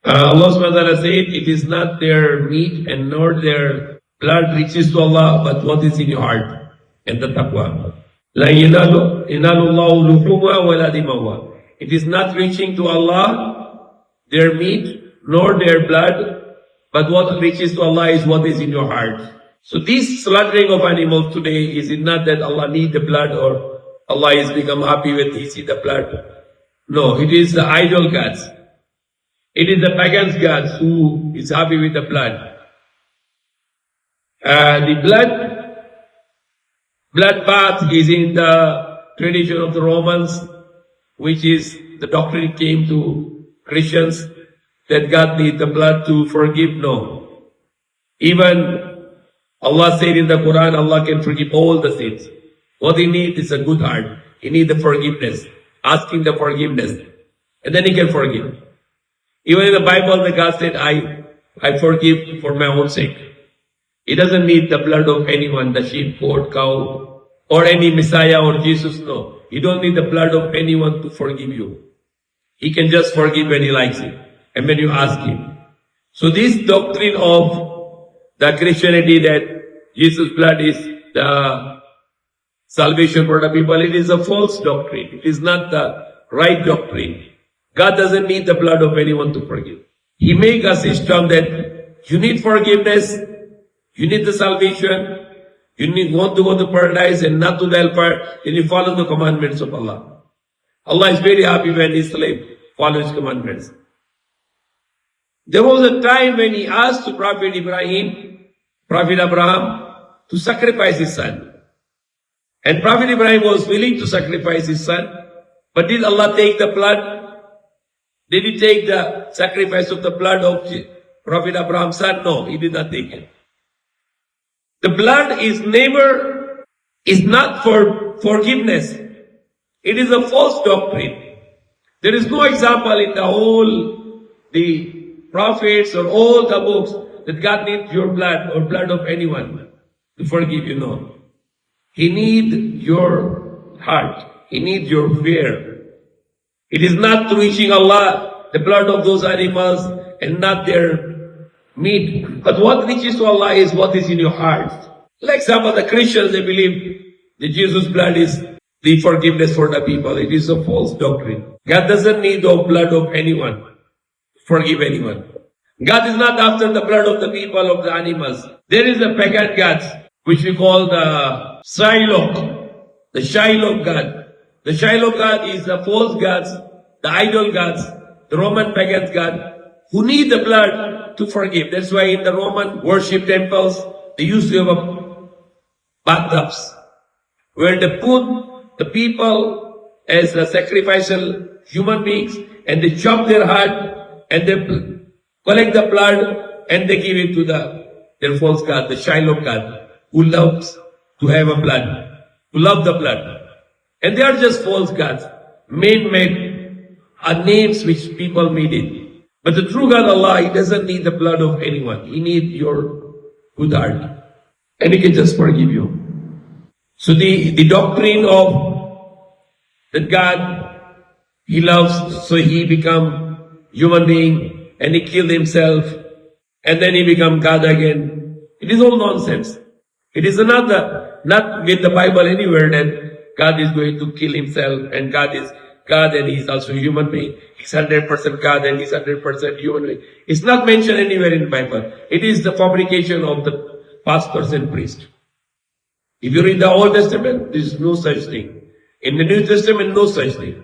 Allah subhanahu wa ta'ala said, it is not their meat and nor their blood reaches to Allah, but what is in your heart and the taqwa. La yanalu Allahu luhuma wa la dimawwa. It is not reaching to Allah, their meat, nor their blood, but what reaches to Allah is what is in your heart. So this slaughtering of animals today, is it not that Allah need the blood or Allah is become happy when He see the blood? No, it is the idol gods. It is the pagan's gods who is happy with the blood. The blood bath is in the tradition of the Romans, which is the doctrine came to Christians that God needs the blood to forgive. No. Even Allah said in the Quran, Allah can forgive all the sins. What He needs is a good heart. He needs the forgiveness, asking the forgiveness. And then He can forgive. Even in the Bible, the God said, I forgive for my own sake. He doesn't need the blood of anyone, the sheep, goat, cow, or any Messiah or Jesus. No. He don't need the blood of anyone to forgive you. He can just forgive when He likes it and when you ask Him. So this doctrine of the Christianity that Jesus' blood is the salvation for the people, it is a false doctrine. It is not the right doctrine. God doesn't need the blood of anyone to forgive. He makes us strong that you need forgiveness, you need the salvation, you want to go to paradise and not to the hellfire, then you follow the commandments of Allah. Allah is very happy when His slave follows His commandments. There was a time when He asked to Prophet Abraham, to sacrifice his son. And Prophet Ibrahim was willing to sacrifice his son, but did Allah take the blood? Did He take the sacrifice of the blood of Prophet Abraham's son? No, He did not take it. The blood is not for forgiveness. It is a false doctrine. There is no example in the prophets or all the books that God needs your blood or blood of anyone to forgive you. No. He needs your heart. He needs your fear. It is not reaching Allah, the blood of those animals, and not their meat. But what reaches to Allah is what is in your heart. Like some of the Christians, they believe that Jesus' blood is the forgiveness for the people. It is a false doctrine. God doesn't need the blood of anyone to forgive anyone. God is not after the blood of the people, of the animals. There is a pagan gods, which we call the Shiloh God. The Shiloh God is the false gods, the idol gods, the Roman pagan god, who need the blood to forgive. That's why in the Roman worship temples, they used to have bathtubs, where they put the people as the sacrificial human beings, and they chop their heart, and they collect the blood, and they give it to their false god, the Shiloh God, who loves to have a blood, who love the blood. And they are just false gods, man-made, are names which people made it. But the true God, Allah, He doesn't need the blood of anyone. He needs your good heart. And He can just forgive you. So the doctrine of that God, He loves, so He become human being, and He killed Himself, and then He become God again. It is all nonsense. It is not with the Bible anywhere that God is going to kill Himself, and God is God and He is also a human being. He's 100% God and He's 100% human being. It's not mentioned anywhere in the Bible. It is the fabrication of the pastors and priests. If you read the Old Testament, there is no such thing. In the New Testament, no such thing.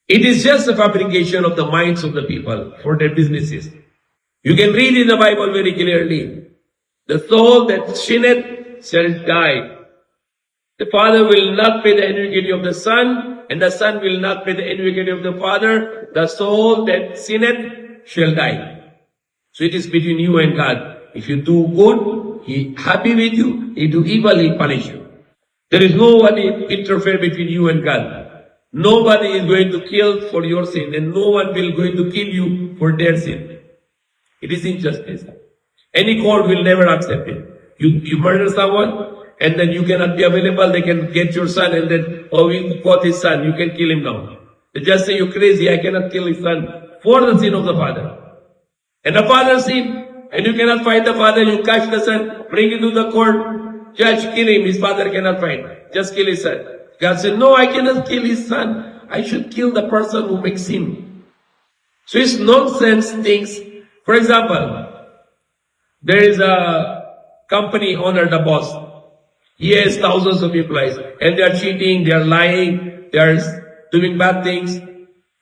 It is just a fabrication of the minds of the people for their businesses. You can read in the Bible very clearly, the soul that sinneth shall die. The Father will not pay the iniquity of the Son, and the Son will not pay the iniquity of the Father. The soul that sinneth shall die. So it is between you and God. If you do good, He happy with you. If you do evil, He punish you. There is no one interfere between you and God. Nobody is going to kill for your sin, and no one will going to kill you for their sin. It is injustice. Any court will never accept it. You murder someone, and then you cannot be available, they can get your son, and then, we caught his son, you can kill him now. They just say, you're crazy, I cannot kill his son for the sin of the father. And the father sinned, and you cannot find the father, you catch the son, bring him to the court, judge, kill him, his father cannot find. Just kill his son. God said, no, I cannot kill his son. I should kill the person who makes him. So it's nonsense things. For example, there is a company owner, the boss. He has thousands of employees, and they are cheating, they are lying, they are doing bad things.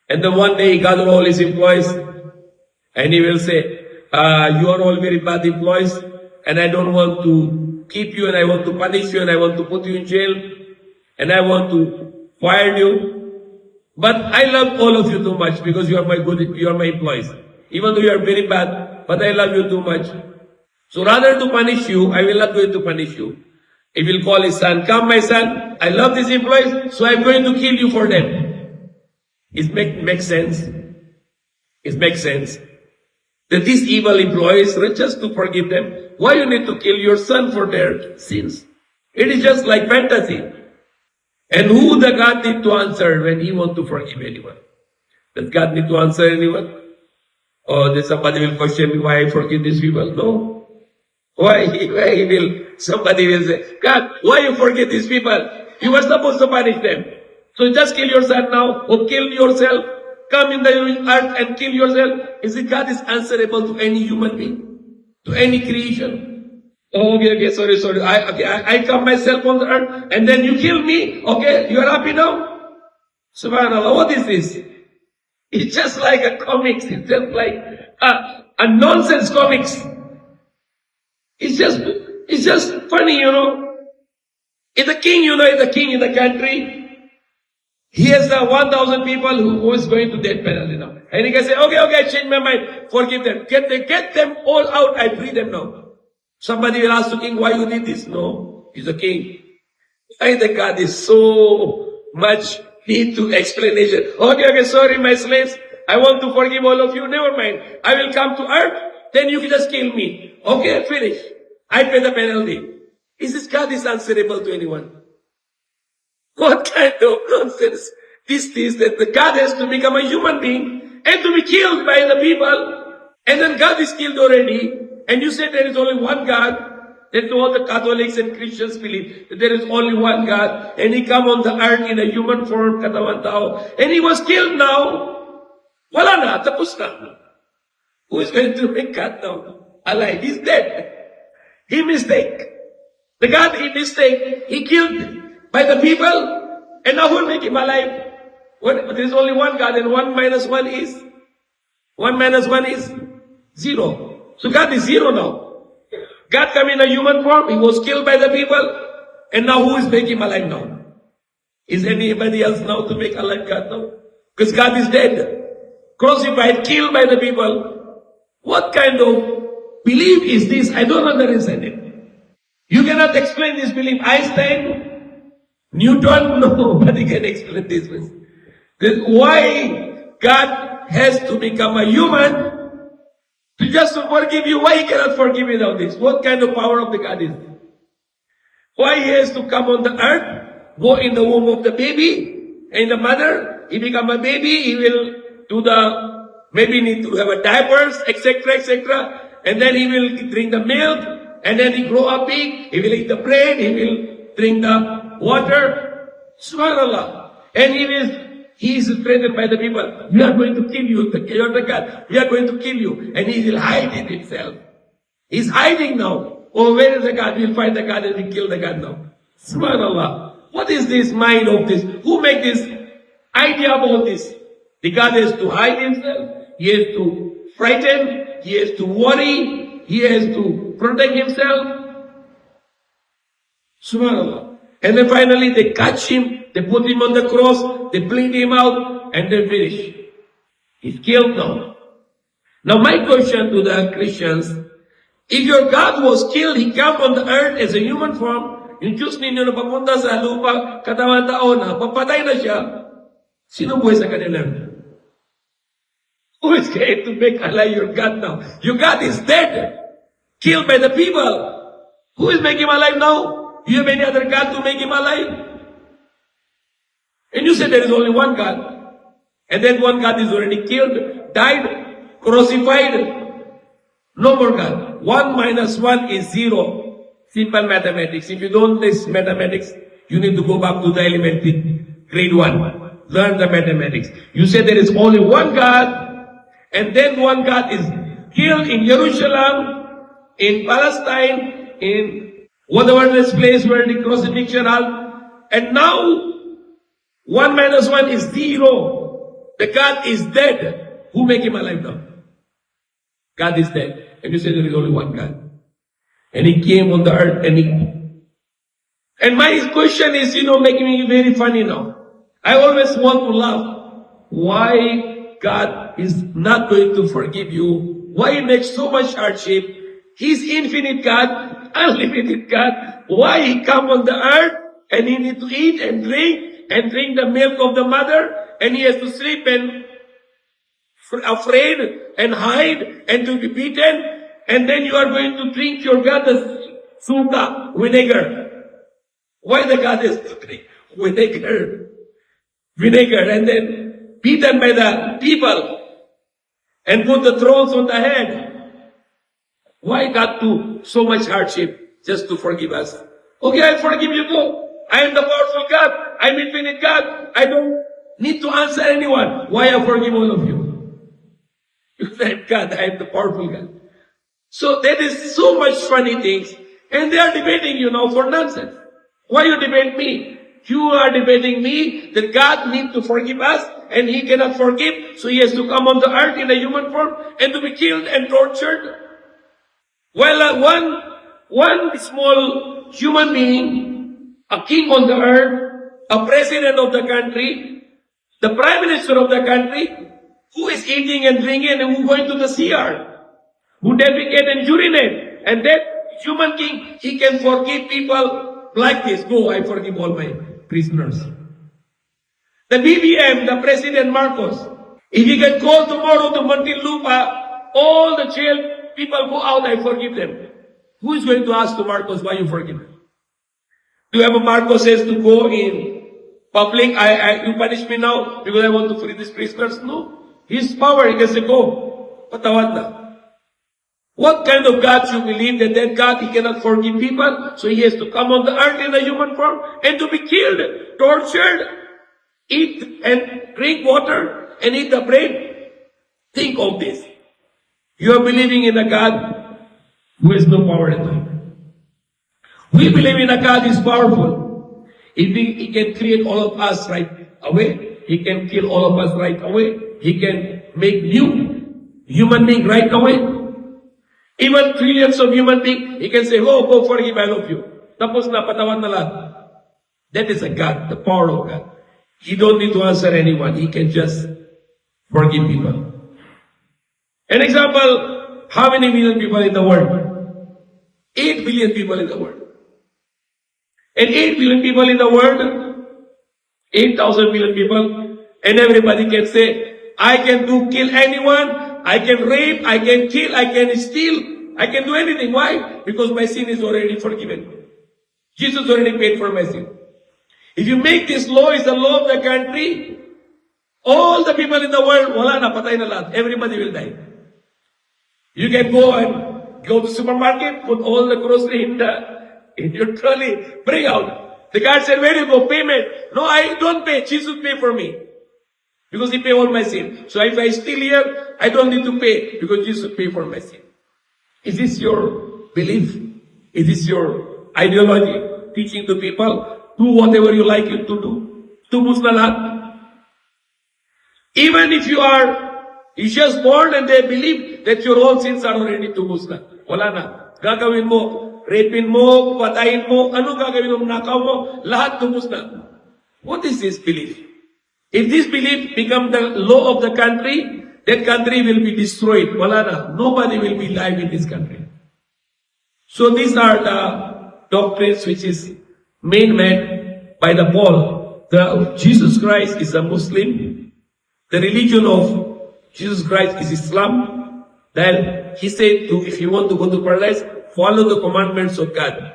And then one day he gathered all his employees, and he will say, you are all very bad employees, and I don't want to keep you, and I want to punish you, and I want to put you in jail, and I want to fire you. But I love all of you too much because you are my employees. Even though you are very bad, but I love you too much. So rather to punish you, I will not going to punish you. He will call his son, come my son, I love these employees, so I'm going to kill you for them. It makes sense. It makes sense. That these evil employees, just to forgive them, why you need to kill your son for their sins? It is just like fantasy. And who the God need to answer when he want to forgive anyone? Does God need to answer anyone? Or then somebody will question me why I forgive these people? No. Why somebody will say, God, why you forget these people? You were supposed to punish them. So just kill your son now, or kill yourself. Come in the earth and kill yourself. Is it God is answerable to any human being? To any creation? Oh, okay, sorry. I come myself on the earth, and then you kill me. Okay, you are happy now? Subhanallah, what is this? It's just like a comics. It's just like a nonsense comics. It's just funny, It's a king, is a king in the country. He has 1,000 people who is going to death penalty now. And he can say, okay, I changed my mind. Forgive them. Get them all out. I free them now. Somebody will ask the king, why you did this? No, he's a king. Why the God is so much need to explanation. Okay, sorry, my slaves. I want to forgive all of you. Never mind. I will come to earth. Then you can just kill me. Okay, finish. I pay the penalty. Is this God is answerable to anyone? What kind of nonsense this is that the God has to become a human being and to be killed by the people, and then God is killed already, and you say there is only one God. That's all the Catholics and Christians believe, that there is only one God, and He come on the earth in a human form, katawan tao, and He was killed now. Wala na, tapos na. Who is going to make God now alive? He's dead. He mistake. The God he mistake, He killed by the people, and now who will make Him alive? There is only one God, and 1 minus 1 is? 1 minus 1 is 0. So God is 0 now. God came in a human form, He was killed by the people, and now who is making Him alive now? Is anybody else now to make alive God now? Because God is dead, crucified, killed by the people. What kind of belief is this? I don't understand it. You cannot explain this belief. Einstein, Newton, nobody can explain this. Why God has to become a human to just to forgive you? Why He cannot forgive without this? What kind of power of the God is this? Why He has to come on the earth, go in the womb of the baby, and the mother, He become a baby, He will do maybe need to have a diapers, etc., and then He will drink the milk, and then He grow up big, He will eat the bread, He will drink the water. Subhanallah. And He is threatened by the people. We are going to kill you, you're the God. We are going to kill you. And He will hide it Himself. He's hiding now. Oh, where is the God? We'll find the God and we kill the God now. Subhanallah. What is this mind of this? Who make this idea about this? The God has to hide Himself. He has to frighten. He has to worry. He has to protect Himself. Subhanallah. And then finally they catch Him. They put Him on the cross. They bleed Him out. And they finish. He's killed now. Now my question to the Christians, if your God was killed, He came on the earth as a human form, yung Diyos ninyo na papunta sa lupa, katawan tao na, papatay na siya, sino buhay sa kanila? Who is going to make alive your God now? Your God is dead, killed by the people. Who is making Him alive now? You have any other God to make Him alive? And you said there is only one God. And that one God is already killed, died, crucified. No more God. 1 minus 1 is 0. Simple mathematics. If you don't this mathematics, you need to go back to the elementary, grade 1. Learn the mathematics. You say there is only one God, and then one God is killed in Jerusalem, in Palestine, in whatever this place where the crucifixion happened, and now 1 minus 1 is 0. The God is dead. Who make him alive now? God is dead. And you say there is only one God. And he came on the earth and my question is, making me very funny now. I always want to laugh. Why God is not going to forgive you? Why he makes so much hardship? He's infinite God, unlimited God. Why he come on the earth and he need to eat and drink the milk of the mother, and he has to sleep and afraid and hide and to be beaten, and then you are going to drink your God's suka, vinegar. Why the God is to drink vinegar, and then beaten by the people and put the thrones on the head? Why God do so much hardship just to forgive us? Okay, I forgive you too. I am the powerful God. I am infinite God. I don't need to answer anyone. Why I forgive all of you? Because I am God. I am the powerful God. So there is so much funny things, and they are debating you now for nonsense. Why you debate me? You are debating me that God needs to forgive us, and He cannot forgive, so He has to come on the earth in a human form and to be killed and tortured. Well, one small human being, a king on the earth, a president of the country, the prime minister of the country, who is eating and drinking and who going to the CR, who defecate and urinate, and that human king, he can forgive people like this. Go, I forgive all my prisoners. The BBM, the President Marcos, if he get called tomorrow to Muntinlupa, all the jail people go out, I forgive them. Who is going to ask to Marcos why you forgive them? Do you have a Marcos says to go in public, you punish me now because I want to free these prisoners? No. His power, he can say, go. Patawad na. What kind of God you believe that God, he cannot forgive people, so he has to come on the earth in a human form and to be killed, tortured, eat and drink water and eat the bread? Think of this. You are believing in a God who has no power at all. We believe in a God who is powerful. He can create all of us right away. He can kill all of us right away. He can make new human being right away. Even trillions of human beings, he can say, oh, go forgive, I love you. Tapos na, patawan na lahat. That is a God, the power of God. He don't need to answer anyone. He can just forgive people. An example, how many million people in the world? 8 billion people in the world. And 8 billion people in the world, 8,000 million people, and everybody can say, I can kill anyone, I can rape, I can kill, I can steal, I can do anything. Why? Because my sin is already forgiven. Jesus already paid for my sin. If you make this law is the law of the country, all the people in the world, wala na, patay na lahat. Everybody will die. You can go to supermarket, put all the grocery in your trolley, bring out. The guard said, where do you go? Payment. No, I don't pay. Jesus pay for me. Because he paid all my sin. So if I steal here, I don't need to pay because Jesus pay for my sin. Is this your belief? Is this your ideology? Teaching to people, do whatever you like you to do. Tubos na lahat. Even if you just born and they believe that your all sins are already tubos na. Wala na. Gagawin mo, rapin mo, patayin mo, ano gagawin mo, nakaw mo, lahat tubos na. What is this belief? If this belief become the law of the country, that country will be destroyed. Wala na. Nobody will be alive in this country. So these are the doctrines which is made by the Paul. Jesus Christ is a Muslim. The religion of Jesus Christ is Islam. Then he said if you want to go to paradise, follow the commandments of God.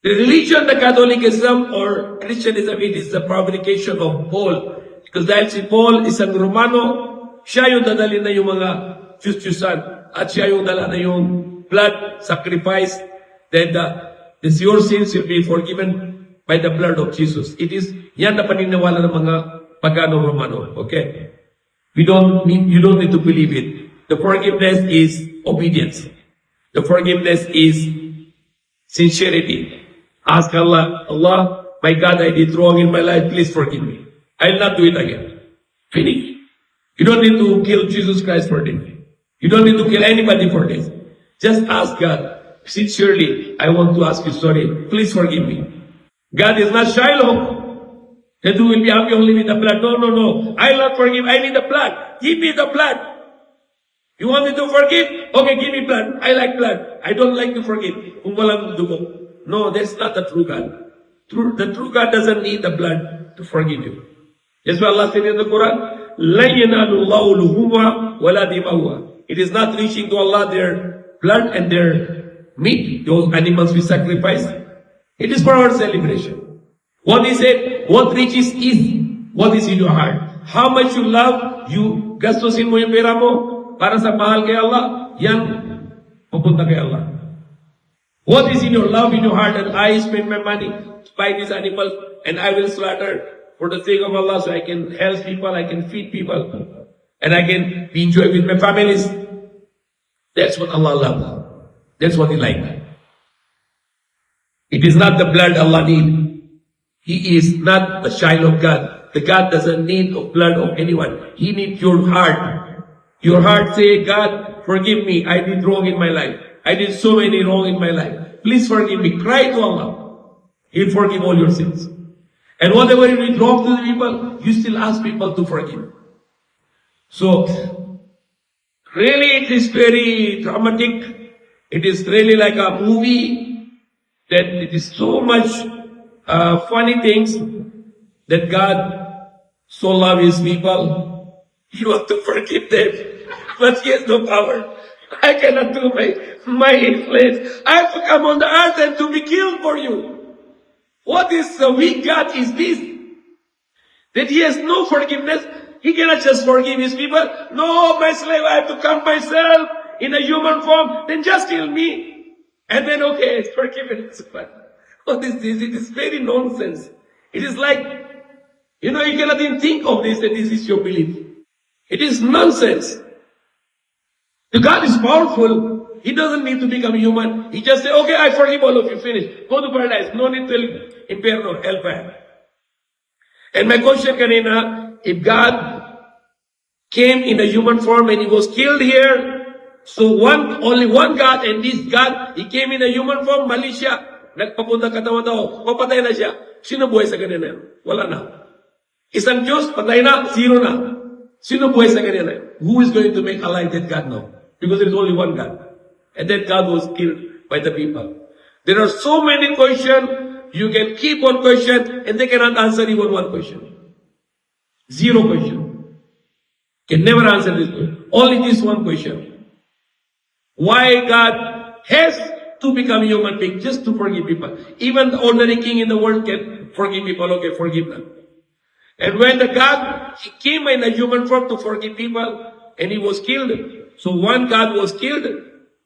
The religion, the Catholicism or Christianism, it is the fabrication of Paul. Because dahil si Paul isang Romano, siya yung dadalhin na yung mga chus-chusan. At siya yung dala na yung blood, sacrifice, then your sins will be forgiven by the blood of Jesus. It is, yan na paniniwala ng mga pagano Romano. Okay? You don't need to believe it. The forgiveness is obedience. The forgiveness is sincerity. Ask Allah, Allah, my God, I did wrong in my life, please forgive me. I'll not do it again. Finish. You don't need to kill Jesus Christ for this. You don't need to kill anybody for this. Just ask God, sincerely, I want to ask you sorry, please forgive me. God is not Shiloh, that you will be happy only with the blood. No, no, no. I'll not forgive, I need the blood. Give me the blood. You want me to forgive? Okay, give me blood. I like blood. I don't like to forgive. Kung walang dugo. No, that's not the true God. The true God doesn't need the blood to forgive you. That's why Allah said in the Quran, لَن يَنَالُ اللَّهُ لُحُومُهَا وَلَا دِمَاؤُهَا. It is not reaching to Allah their blood and their meat, those animals we sacrifice. It is for our celebration. What is it? What reaches is what is in your heart. How much you love, you gastusin mo yung pera mo para sa mahal kay Allah, yan pupunta kay Allah. What is in your love, in your heart, that I spend my money to buy these animals and I will slaughter for the sake of Allah so I can help people, I can feed people, and I can enjoy with my families. That's what Allah loves. That's what He likes. It is not the blood Allah needs. He is not a child of God. The God doesn't need the blood of anyone. He needs your heart. Your heart say, God, forgive me. I did wrong in my life. I did so many wrong in my life. Please forgive me. Cry to Allah. He'll forgive all your sins. And whatever you did wrong to the people, you still ask people to forgive. So, really it is very dramatic. It is really like a movie that it is so much funny things that God so loves His people. He wants to forgive them, but He has no power. I cannot do my flesh. I have to come on the earth and to be killed for you. What is the weak God is this? That He has no forgiveness. He cannot just forgive His people. No, my slave, I have to come myself in a human form. Then just kill me. And then, okay, it's forgiven. What is this? It is very nonsense. It is like, you cannot even think of this, that this is your belief. It is nonsense. The God is powerful. He doesn't need to become human. He just say, okay, I forgive all of you. Finish. Go to paradise. No need to inferno, hellfire. And my question kanina, if God came in a human form and He was killed here, so only one God, and this God, He came in a human form, mali siya. Nagpapunta katawan tao, papatay na siya. Sino buhay sa kanina? Wala na. Isang Diyos, patay na, zero na. Sino buhay sa kanina? Who is going to make alive that God now? Because there is only one God. And that God was killed by the people. There are so many questions. You can keep on question and they cannot answer even one question. Zero question. Can never answer this question. Only this one question. Why God has to become a human being just to forgive people. Even the ordinary king in the world can forgive people. Okay, forgive them. And when the God, He came in a human form to forgive people and He was killed. So one God was killed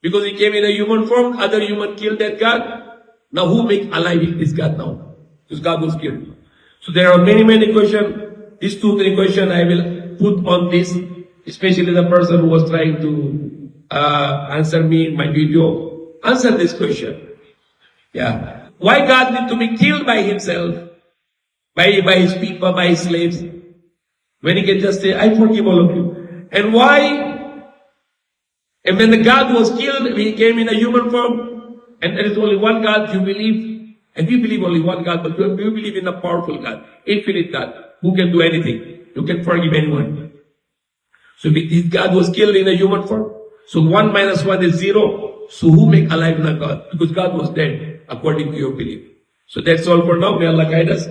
because He came in a human form. Other human killed that God. Now who make alive this God now? Because God was killed. So there are many, many questions. These 2-3 questions I will put on this, especially the person who was trying to answer me in my video. Answer this question. Yeah. Why God need to be killed by Himself? By His people, by His slaves? When He can just say, I forgive all of you. And why? And when the God was killed, He came in a human form. And there is only one God you believe, and we believe only one God, but we believe in a powerful God, infinite God, who can do anything, who can forgive anyone. So if God was killed in a human form, so 1 minus 1 is 0, so who make alive not God? Because God was dead, according to your belief. So that's all for now. May Allah guide us.